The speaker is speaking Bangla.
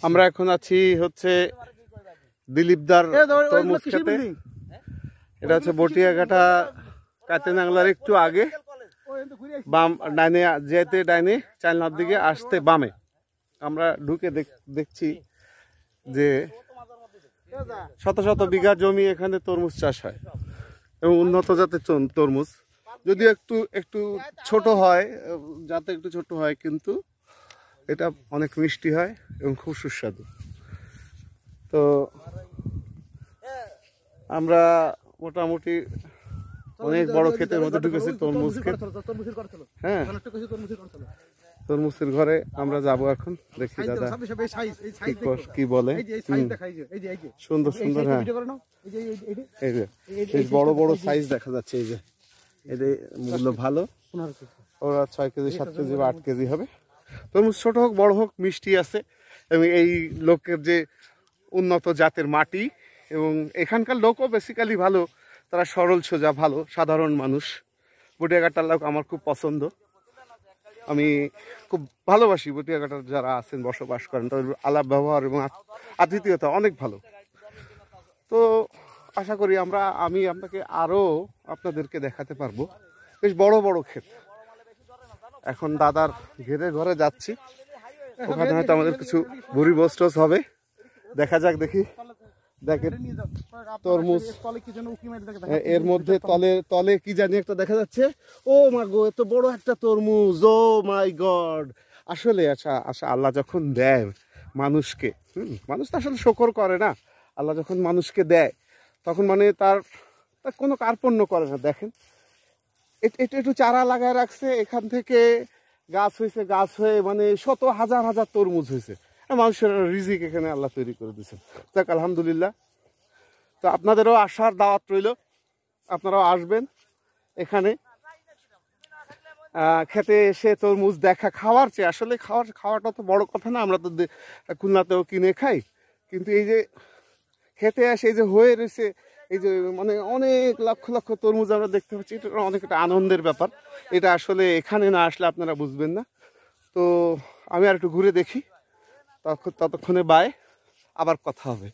আমরা এখন আছি হচ্ছে দিলীপদার তরমুজ খেতে। এটা হচ্ছে বটিয়াঘাটা কাতেনাংলার একটু আগে, বাম ডাইনে যেতে ডাইনে চাইনার দিকে আসতে বামে। আমরা ঢুকে দেখছি যে শত শত বিঘা জমি এখানে তরমুজ চাষ হয় এবং উন্নত জাতের তরমুজ, যদিও একটু ছোট হয়, যাতে একটু ছোট হয়, কিন্তু এটা অনেক মিষ্টি হয় এবং খুব সুস্বাদু। তো আমরা মোটামুটি অনেক বড় ক্ষেতের মধ্যে ঢুকেছি, তরমুজ ক্ষেত। হ্যাঁ, তরমুজের ঘরে আমরা যাব এখন, দেখি দাদা কি বলে। সুন্দর সুন্দর, হ্যাঁ, এই যে বড় বড় সাইজ দেখা যাচ্ছে। এই যে এদের মূল্য ভালো, ওরা 6 কেজি 7 কেজি বা 8 কেজি হবে। তরমুজ ছোট হোক বড় হোক মিষ্টি আছে, এবং এই লোকের যে উন্নত জাতের মাটি, এবং এখানকার লোকও বেসিক্যালি ভালো, তারা সরল সোজা ভালো সাধারণ মানুষ। বটিয়াঘাটার লোক আমার খুব পছন্দ, আমি খুব ভালোবাসি বটিয়াঘাটার যারা আছেন বসবাস করেন, তাদের আলাপ ব্যবহার এবং আতিথেয়তা অনেক ভালো। তো আশা করি আমি আপনাকে আরও আপনাদেরকে দেখাতে পারবো। বেশ বড় বড় ক্ষেত। এখন দাদার ঘরে যাচ্ছি, ওখানে হয়তো আমাদের কিছু ভুরি বস্টস হবে, দেখা যাক। দেখি, দেখেন তরমুজ, এর মধ্যে তলে কি জানি একটা দেখা যাচ্ছে। ও মা গো, এত বড় একটা তরমুজ, ও মাই গড। আসলে আচ্ছা আল্লাহ যখন দেয় মানুষকে, মানুষ তো আসলে শকর করে না, আল্লাহ যখন মানুষকে দেয় তখন মানে তার কোনো কার্পণ্য করে না। দেখেন, একটু চারা লাগায় রাখছে, এখান থেকে গাছ হয়েছে, গাছ হয়ে মানে শত হাজার হাজার তরমুজ হয়েছে। মানুষের রিজিক এখানে আল্লাহ তৈরি করে দিয়েছেন। যাক, আলহামদুলিল্লাহ। তো আপনাদেরও আসার দাওয়াত রইল, আপনারাও আসবেন এখানে। খেতে এসে তরমুজ দেখা, খাওয়ার চেয়ে আসলে খাওয়াটা তো বড় কথা না, আমরা তো খুলনাতেও কিনে খাই, কিন্তু এই যে খেতে আসে, এই যে হয়ে রয়েছে, এই যে মানে অনেক লক্ষ লক্ষ তরমুজ আমরা দেখতে পাচ্ছি, এটা অনেক একটা আনন্দের ব্যাপার। এটা আসলে এখানে না আসলে আপনারা বুঝবেন না। তো আমি আর একটু ঘুরে দেখি, ততক্ষণে বাই, আবার কথা হবে।